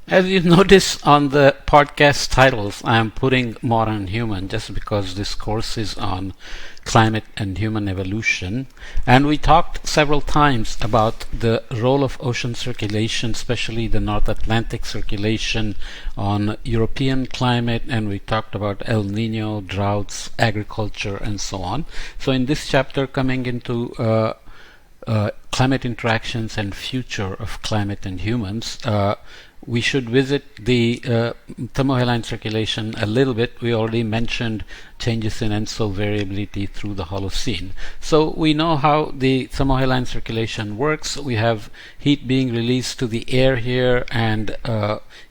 As you notice on the podcast titles, I am putting modern human just because this course is on climate and human evolution. And we talked several times about the role of ocean circulation, especially the North Atlantic circulation on European climate, and we talked about El Nino, droughts, agriculture, and so on. So in this chapter, coming into climate interactions and future of climate and humans, we should visit the thermohaline circulation a little bit. We already mentioned changes in ENSO variability through the Holocene. So we know how the thermohaline circulation works. We have heat being released to the air here and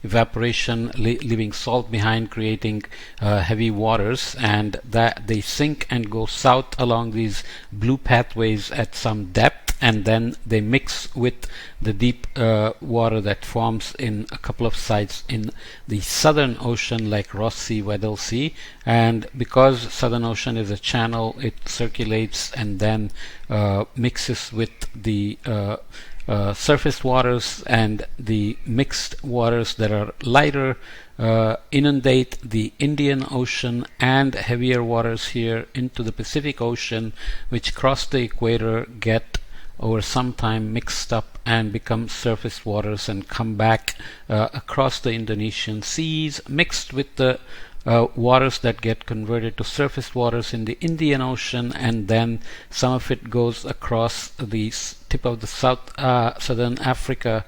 evaporation leaving salt behind, creating heavy waters, and that they sink and go south along these blue pathways at some depth, and then they mix with the deep water that forms in a couple of sites in the Southern Ocean, like Ross Sea, Weddell Sea. And because Southern Ocean is a channel, it circulates and then mixes with the surface waters, and the mixed waters that are lighter inundate the Indian Ocean and heavier waters here into the Pacific Ocean, which cross the equator, get over some time mixed up and become surface waters and come back across the Indonesian seas, mixed with the waters that get converted to surface waters in the Indian Ocean, and then some of it goes across the tip of the southern Africa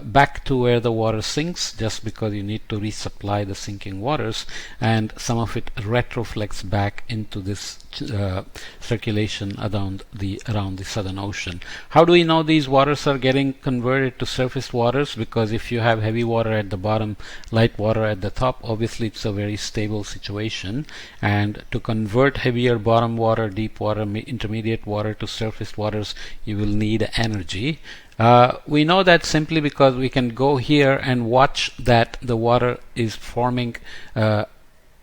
back to where the water sinks, just because you need to resupply the sinking waters, and some of it retroflects back into this circulation around the Southern Ocean. How do we know these waters are getting converted to surface waters? Because if you have heavy water at the bottom, light water at the top, obviously it's a very stable situation, and to convert heavier bottom water, deep water, intermediate water to surface waters, you will need energy. We know that simply because we can go here and watch that the water is forming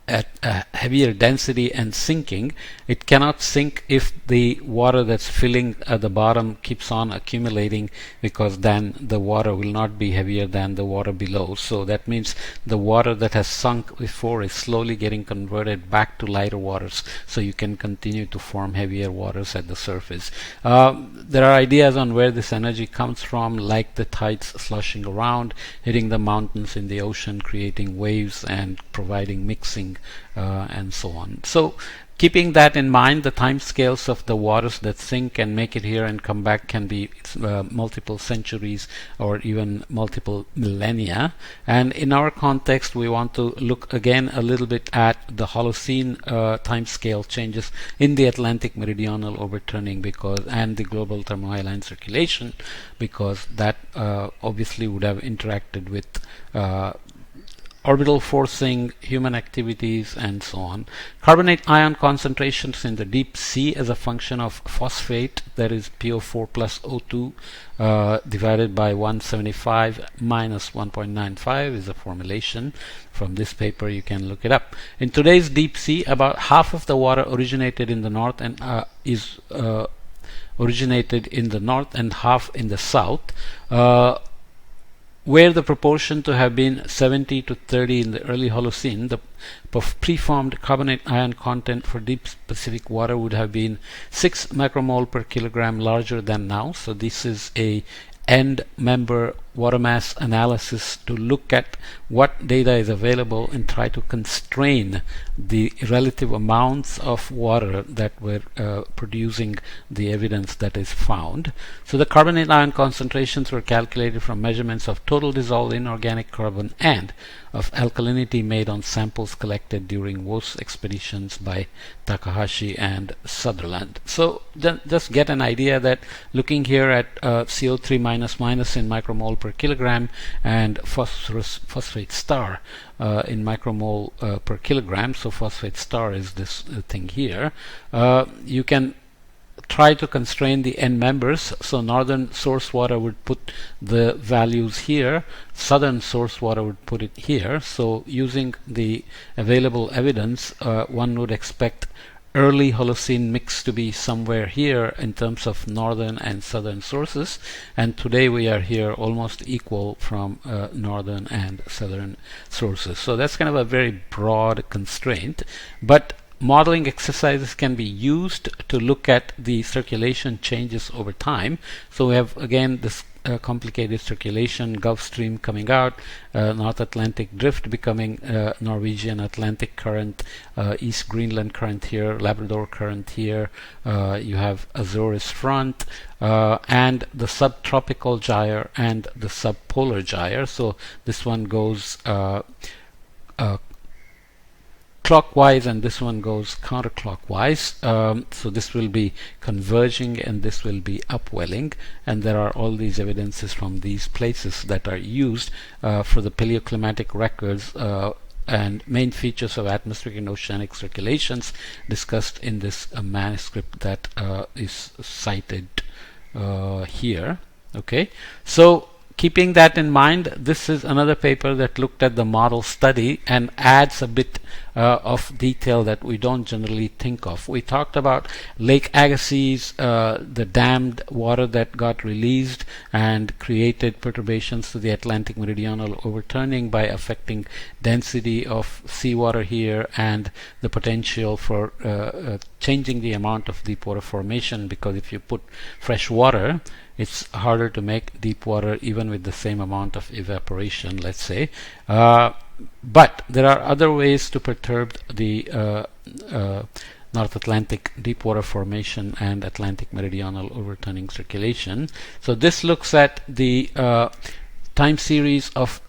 at a heavier density and sinking. It cannot sink if the water that's filling at the bottom keeps on accumulating, because then the water will not be heavier than the water below. So that means the water that has sunk before is slowly getting converted back to lighter waters, so you can continue to form heavier waters at the surface. There are ideas on where this energy comes from, like the tides sloshing around, hitting the mountains in the ocean, creating waves and providing mixing and so on. So keeping that in mind, the time scales of the waters that sink and make it here and come back can be multiple centuries or even multiple millennia. And in our context, we want to look again a little bit at the Holocene time scale changes in the Atlantic meridional overturning and the global thermohaline circulation, because that obviously would have interacted with orbital forcing, human activities, and so on. Carbonate ion concentrations in the deep sea as a function of phosphate, that is PO4 plus O2 divided by 175 minus 1.95 is a formulation. From this paper you can look it up. In today's deep sea, about half of the water originated in the north and originated in the north and half in the south. Where the proportion to have been 70 to 30 in the early Holocene, the preformed carbonate ion content for deep Pacific water would have been 6 micromole per kilogram larger than now. So this is a end member water mass analysis to look at what data is available and try to constrain the relative amounts of water that were producing the evidence that is found. So the carbonate ion concentrations were calculated from measurements of total dissolved inorganic carbon and of alkalinity made on samples collected during WOS expeditions by Takahashi and Sutherland. So just get an idea that looking here at CO3 minus in micromole per kilogram and phosphate star in micromole per kilogram. So phosphate star is this thing here. You can try to constrain the end members. So northern source water would put the values here, southern source water would put it here. So using the available evidence, one would expect early Holocene mix to be somewhere here in terms of northern and southern sources, and today we are here almost equal from northern and southern sources. So that's kind of a very broad constraint, but modeling exercises can be used to look at the circulation changes over time. So we have again this complicated circulation, Gulf Stream coming out, North Atlantic Drift becoming Norwegian Atlantic Current, East Greenland Current here, Labrador Current here, you have Azores Front, and the subtropical gyre and the subpolar gyre. So this one goes clockwise and this one goes counterclockwise. So this will be converging and this will be upwelling, and there are all these evidences from these places that are used for the paleoclimatic records and main features of atmospheric and oceanic circulations discussed in this manuscript that is cited here. Okay, so keeping that in mind, this is another paper that looked at the model study and adds a bit of detail that we don't generally think of. We talked about Lake Agassiz, the dammed water that got released and created perturbations to the Atlantic meridional overturning by affecting density of seawater here and the potential for changing the amount of deep water formation, because if you put fresh water, it's harder to make deep water even with the same amount of evaporation, let's say. But there are other ways to perturb the North Atlantic deep water formation and Atlantic meridional overturning circulation. So this looks at the time series of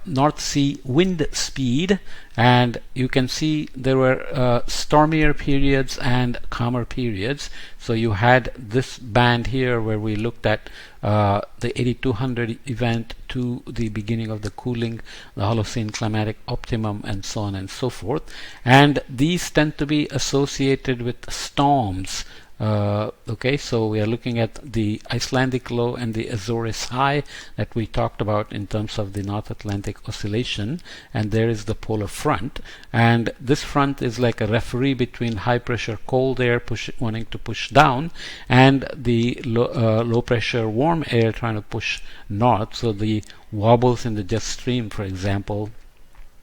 North Sea wind speed, and you can see there were stormier periods and calmer periods. So you had this band here where we looked at the 8200 event to the beginning of the cooling, the Holocene climatic optimum, and so on and so forth, and these tend to be associated with storms. Okay, so we are looking at the Icelandic low and the Azores high that we talked about in terms of the North Atlantic oscillation, and there is the polar front, and this front is like a referee between high pressure cold air wanting to push down and the low pressure warm air trying to push north. So the wobbles in the jet stream, for example,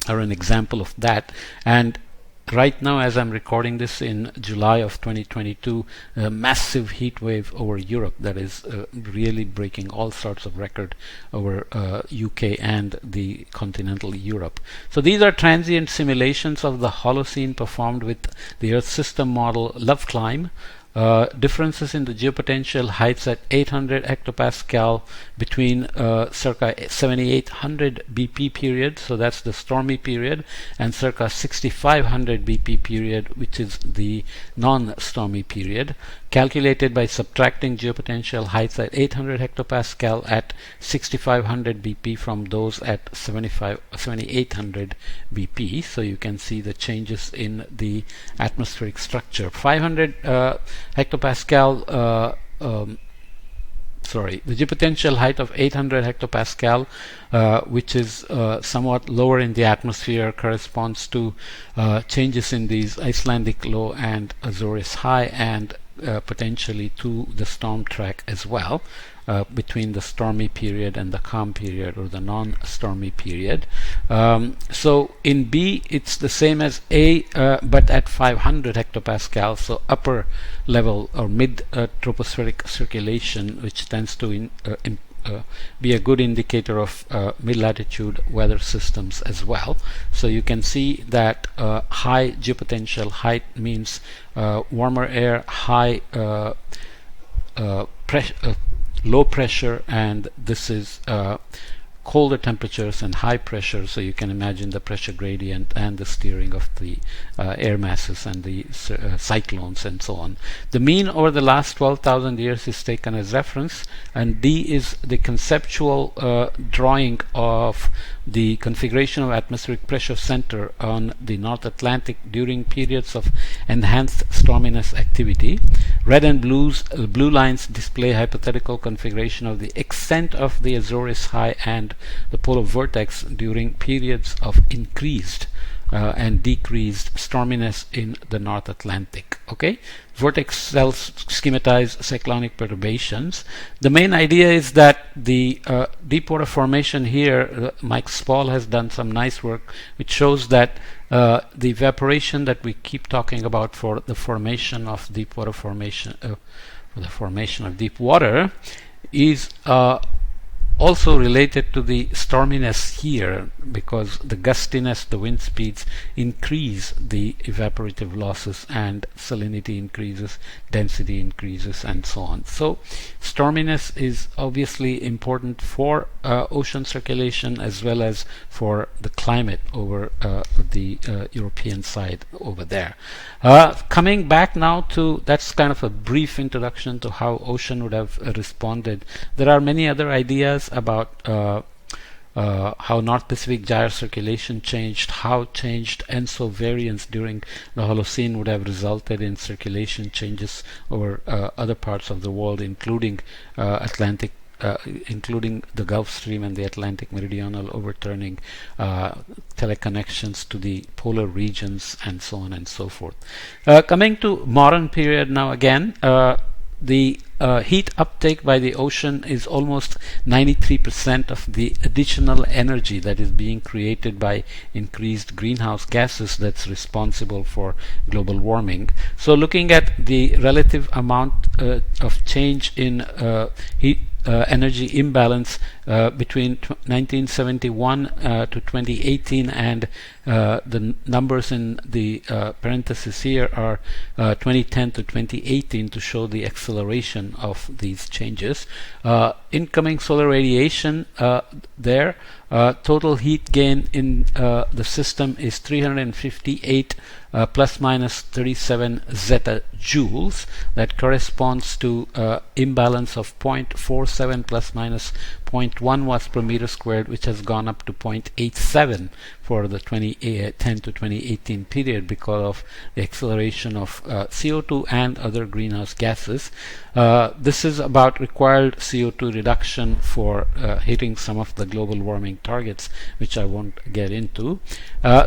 are an example of that. And right now, as I'm recording this in July of 2022, a massive heat wave over Europe that is really breaking all sorts of record over UK and the continental Europe. So these are transient simulations of the Holocene performed with the Earth system model Love Climb. Differences in the geopotential heights at 800 hectopascal between circa 7800 BP period, so that's the stormy period, and circa 6500 BP period, which is the non-stormy period, calculated by subtracting geopotential heights at 800 hectopascal at 6500 BP from those at 7800 BP. So you can see the changes in the atmospheric structure. 500 hectopascal the geopotential height of 800 hectopascal, which is somewhat lower in the atmosphere, corresponds to changes in these Icelandic low and Azores high, and potentially to the storm track as well, between the stormy period and the calm period, or the non-stormy period. So in B it's the same as A, but at 500 hectopascal, so upper level or mid tropospheric circulation, which tends to be a good indicator of mid-latitude weather systems as well. So you can see that high geopotential height means warmer air, high low pressure, and this is colder temperatures and high pressure. So you can imagine the pressure gradient and the steering of the air masses and the cyclones and so on. The mean over the last 12,000 years is taken as reference, and D is the conceptual drawing of the configuration of atmospheric pressure center on the North Atlantic during periods of enhanced storminess activity. Red and blue lines display hypothetical configuration of the extent of the Azores high and the polar vortex during periods of increased and decreased storminess in the North Atlantic. Okay, vortex cells schematize cyclonic perturbations. The main idea is that the deep water formation here, Mike Spall has done some nice work which shows that the evaporation that we keep talking about for the formation of deep water formation, for the formation of deep water, is also related to the storminess here, because the gustiness, the wind speeds increase the evaporative losses, and salinity increases, density increases, and so on. So storminess is obviously important for ocean circulation as well as for the climate over the European side over there. Coming back now to, that's kind of a brief introduction to how ocean would have responded. There are many other ideas about how North Pacific gyre circulation changed, how changed ENSO variance during the Holocene would have resulted in circulation changes over other parts of the world, including including the Gulf Stream and the Atlantic Meridional overturning, teleconnections to the polar regions, and so on and so forth. Coming to modern period now again, the heat uptake by the ocean is almost 93% of the additional energy that is being created by increased greenhouse gases that's responsible for global warming. So looking at the relative amount of change in heat energy imbalance between 1971 to 2018, and the numbers in the parentheses here are 2010 to 2018 to show the acceleration of these changes. Incoming solar radiation there, total heat gain in the system is 358 plus minus 37 zeta joules. That corresponds to imbalance of 0.47 plus minus 0.1 watts per meter squared, which has gone up to 0.87 for the 2010 to 2018 period because of the acceleration of CO2 and other greenhouse gases. This is about required CO2 reduction for hitting some of the global warming targets, which I won't get into.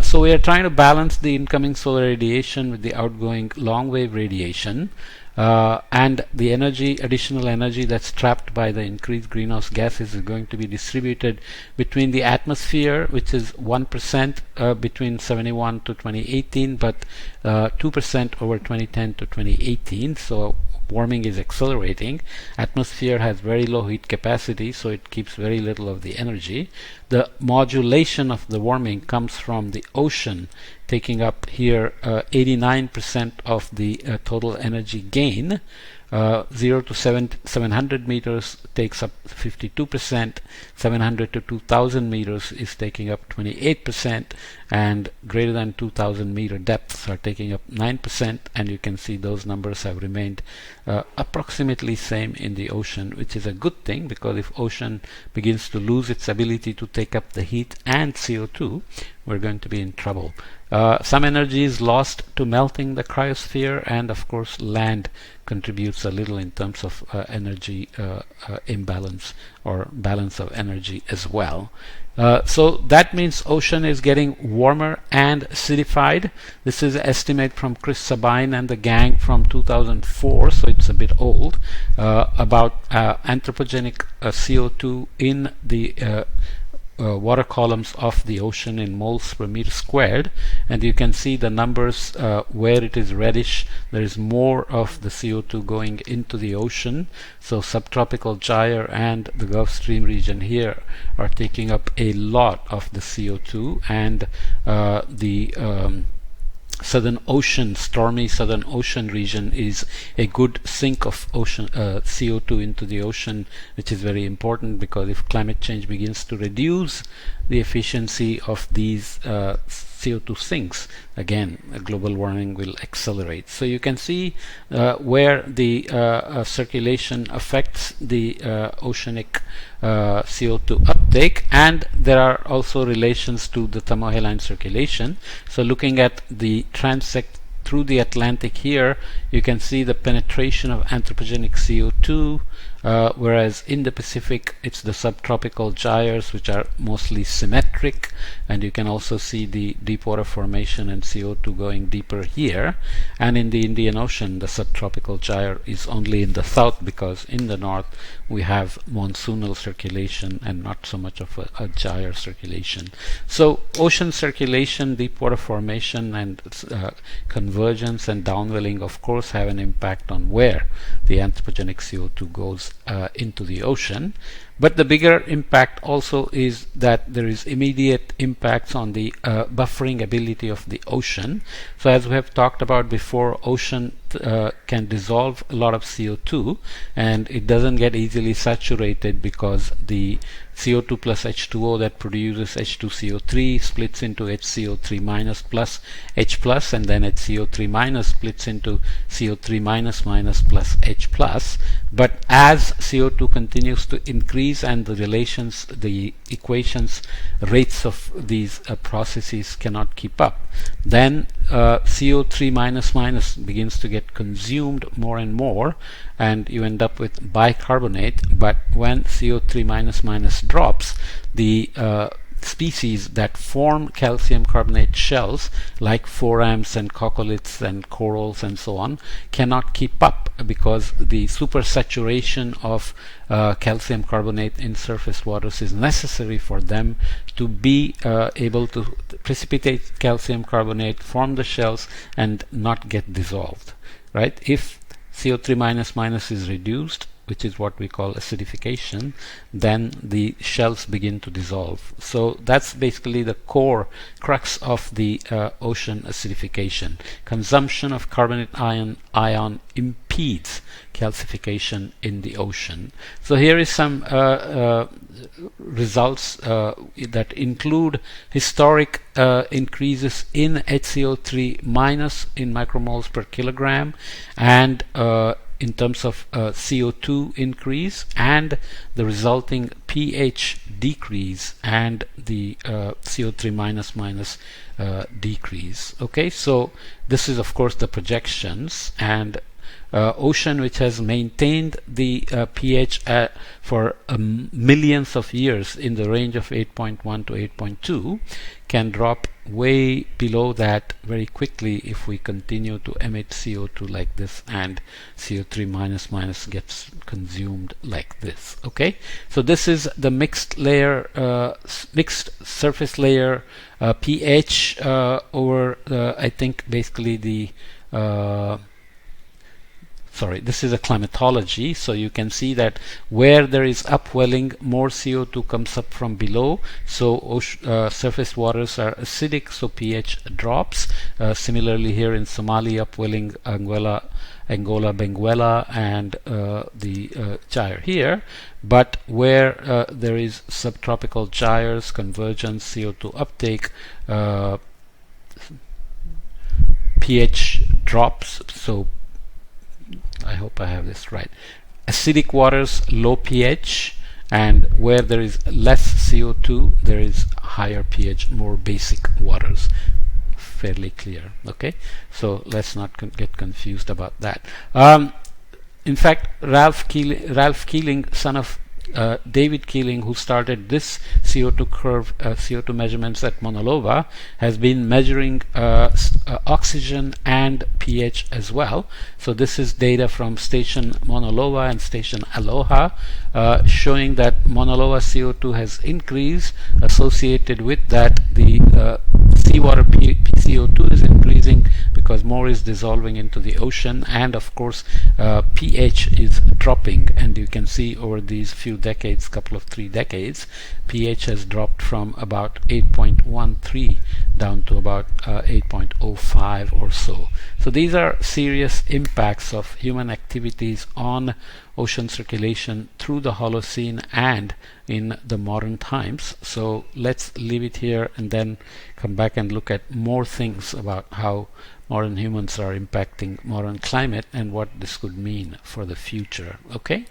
So we are trying to balance the incoming solar radiation with the outgoing long wave radiation. And the additional energy that's trapped by the increased greenhouse gases is going to be distributed between the atmosphere, which is 1% between 71 to 2018, but 2% over 2010 to 2018. So warming is accelerating. Atmosphere has very low heat capacity, so it keeps very little of the energy. The modulation of the warming comes from the ocean, taking up here 89% of the total energy gain. 0 to 700 meters takes up 52%, 700 to 2000 meters is taking up 28%, and greater than 2000 meter depths are taking up 9%, and you can see those numbers have remained approximately same in the ocean, which is a good thing, because if ocean begins to lose its ability to take up the heat and CO2, we're going to be in trouble. Some energy is lost to melting the cryosphere, and of course land contributes a little in terms of energy imbalance or balance of energy as well. So that means ocean is getting warmer and acidified. This is an estimate from Chris Sabine and the gang from 2004, so it's a bit old, about anthropogenic CO2 in the water columns of the ocean in moles per meter squared, and you can see the numbers where it is reddish. There is more of the CO2 going into the ocean, so subtropical gyre and the Gulf Stream region here are taking up a lot of the CO2, and the Southern Ocean, stormy Southern Ocean region is a good sink of ocean CO2 into the ocean, which is very important, because if climate change begins to reduce the efficiency of these CO2 sinks, again global warming will accelerate. So you can see where the circulation affects the oceanic CO2 uptake, and there are also relations to the thermohaline circulation. So looking at the transect through the Atlantic here, you can see the penetration of anthropogenic CO2 whereas in the Pacific it's the subtropical gyres which are mostly symmetric, and you can also see the deep water formation and CO2 going deeper here. And in the Indian Ocean, the subtropical gyre is only in the south, because in the north we have monsoonal circulation and not so much of a gyre circulation. So ocean circulation, deep water formation, and convergence and downwelling of course have an impact on where the anthropogenic CO2 goes into the ocean. But the bigger impact also is that there is immediate impacts on the buffering ability of the ocean. So as we have talked about before, ocean can dissolve a lot of CO2, and it doesn't get easily saturated because the CO2 plus H2O that produces H2CO3 splits into HCO3 minus plus H plus, and then HCO3 minus splits into CO3 minus minus plus H plus. But as CO2 continues to increase and the relations, the equations, rates of these processes cannot keep up, then CO3 minus minus begins to get consumed more and more, and you end up with bicarbonate. But when CO3 minus minus drops, the species that form calcium carbonate shells like forams and coccoliths and corals and so on cannot keep up, because the supersaturation of calcium carbonate in surface waters is necessary for them to be able to precipitate calcium carbonate, form the shells, and not get dissolved. Right? If CO3 minus minus is reduced, which is what we call acidification, then the shells begin to dissolve. So that's basically the core crux of the ocean acidification. Consumption of carbonate ion impedes calcification in the ocean. So here is some results that include historic increases in HCO3 minus in micromoles per kilogram, and in terms of CO2 increase, and the resulting pH decrease, and the CO3 minus minus decrease. Okay, so this is of course the projections, and ocean which has maintained the pH for millions of years in the range of 8.1 to 8.2 can drop way below that very quickly if we continue to emit CO2 like this, and CO3 minus minus gets consumed like this. Okay, so this is the mixed layer, mixed surface layer pH over I think basically the this is a climatology. So you can see that where there is upwelling, more CO2 comes up from below. So surface waters are acidic, so pH drops. Similarly here in Somali, upwelling Angola, Benguela, and the gyre here. But where there is subtropical gyres, convergence, CO2 uptake, pH drops. So I hope I have this right. Acidic waters, low pH, and where there is less CO2, there is higher pH, more basic waters. Fairly clear. Okay, so let's not get confused about that. In fact, Ralph Keeling, son of David Keeling, who started this CO2 curve, CO2 measurements at Mauna Loa, has been measuring oxygen and pH as well. So this is data from station Mauna Loa and station Aloha, showing that Mauna Loa CO2 has increased. Associated with that, the seawater PCO2 is increasing because more is dissolving into the ocean, and of course pH is dropping. And you can see over these few decades, couple of 3 decades, pH has dropped from about 8.13 down to about 8.05 or so. So these are serious impacts of human activities on ocean circulation through the Holocene and in the modern times. So let's leave it here and then come back and look at more things about how modern humans are impacting modern climate and what this could mean for the future. Okay?